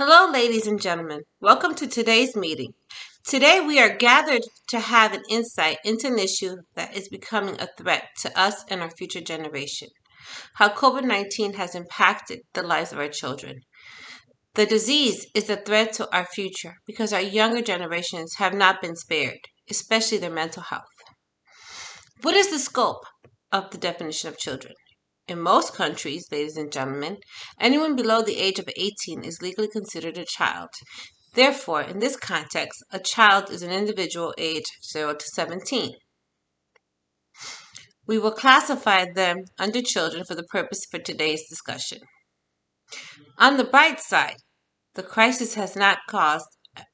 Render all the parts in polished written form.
Hello, ladies and gentlemen. Welcome to today's meeting. Today, we are gathered to have an insight into an issue that is becoming a threat to us and our future generation: how COVID-19 has impacted the lives of our children. The disease is a threat to our future because our younger generations have not been spared, especially their mental health. What is the scope of the definition of children? In most countries, ladies and gentlemen, anyone below the age of 18 is legally considered a child. Therefore, in this context, a child is an individual aged 0 to 17. We will classify them under children for the purpose for today's discussion. On the bright side, the crisis has not caused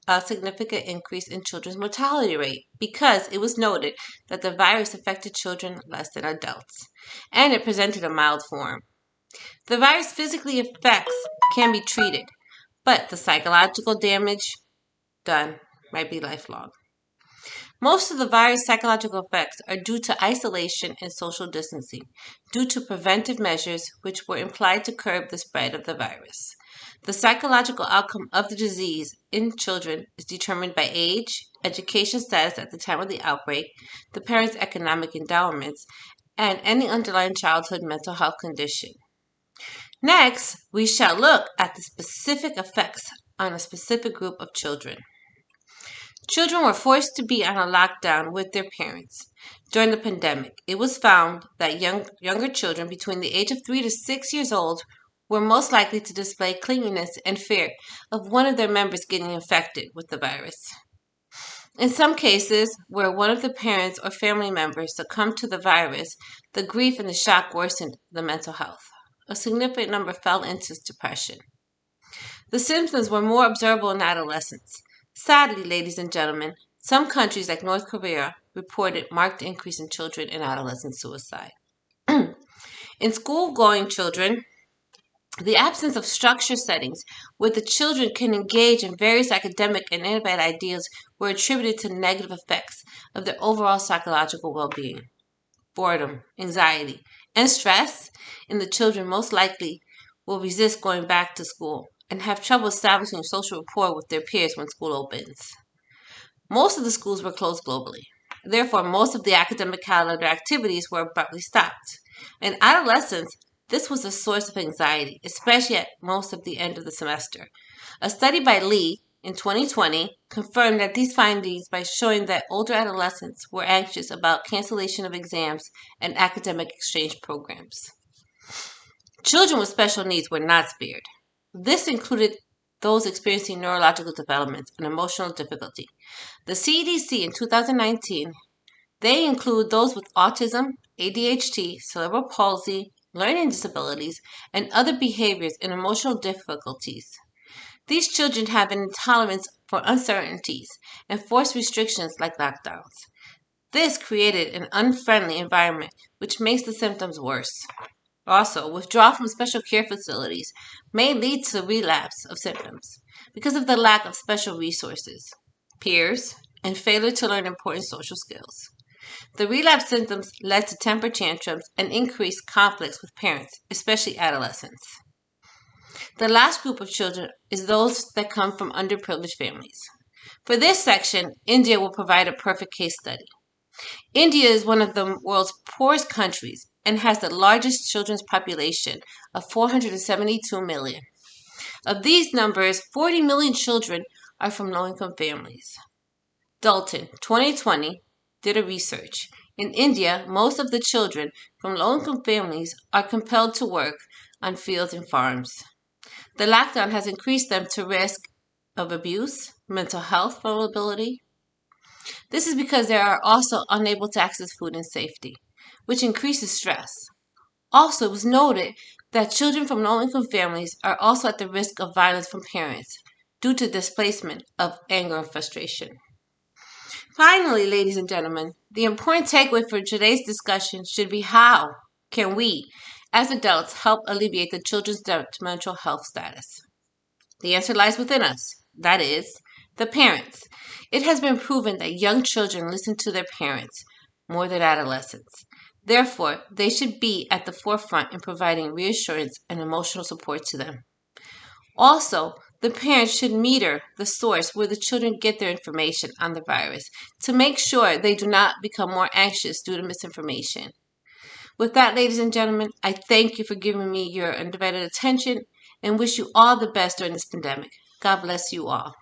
a significant increase in children's mortality rate because it was noted that the virus affected children less than adults, and it presented a mild form. The virus physically effects can be treated, but the psychological damage done might be lifelong. Most of the virus' psychological effects are due to isolation and social distancing, due to preventive measures which were implied to curb the spread of the virus. The psychological outcome of the disease in children is determined by age, education status at the time of the outbreak, the parents' economic endowments, and any underlying childhood mental health condition. Next, we shall look at the specific effects on a specific group of children. Children were forced to be on a lockdown with their parents. During the pandemic, it was found that younger children between the age of 3 to 6 years old were most likely to display clinginess and fear of one of their members getting infected with the virus. In some cases, where one of the parents or family members succumbed to the virus, the grief and the shock worsened the mental health. A significant number fell into depression. The symptoms were more observable in adolescents. Sadly, ladies and gentlemen, some countries like North Korea reported marked increase in children and adolescent suicide. In school-going children, the absence of structure settings where the children can engage in various academic and innovative ideas were attributed to negative effects of their overall psychological well-being. Boredom, anxiety, and stress in the children most likely will resist going back to school and have trouble establishing social rapport with their peers when school opens. Most of the schools were closed globally. Therefore, most of the academic calendar activities were abruptly stopped. In adolescents, this was a source of anxiety, especially at most of the end of the semester. A study by Lee in 2020 confirmed that these findings by showing that older adolescents were anxious about cancellation of exams and academic exchange programs. Children with special needs were not spared. This included those experiencing neurological development and emotional difficulty. The CDC in 2019, they include those with autism, ADHD, cerebral palsy, learning disabilities, and other behaviors and emotional difficulties. These children have an intolerance for uncertainties and forced restrictions like lockdowns. This created an unfriendly environment which makes the symptoms worse. Also, withdrawal from special care facilities may lead to relapse of symptoms because of the lack of special resources, peers, and failure to learn important social skills. The relapse symptoms led to temper tantrums and increased conflicts with parents, especially adolescents. The last group of children is those that come from underprivileged families. For this section, India will provide a perfect case study. India is one of the world's poorest countries and has the largest children's population of 472 million. Of these numbers, 40 million children are from low-income families. Dalton, 2020, did a research. In India, most of the children from low-income families are compelled to work on fields and farms. The lockdown has increased them to risk of abuse, mental health vulnerability. This is because they are also unable to access food and safety, which increases stress. Also, it was noted that children from low-income families are also at the risk of violence from parents due to displacement of anger and frustration. Finally, ladies and gentlemen, the important takeaway for today's discussion should be how can we, as adults, help alleviate the children's mental health status? The answer lies within us, that is, the parents. It has been proven that young children listen to their parents more than adolescents. Therefore, they should be at the forefront in providing reassurance and emotional support to them. Also, The parents should meter the source where the children get their information on the virus to make sure they do not become more anxious due to misinformation. With that, ladies and gentlemen, I thank you for giving me your undivided attention and wish you all the best during this pandemic. God bless you all.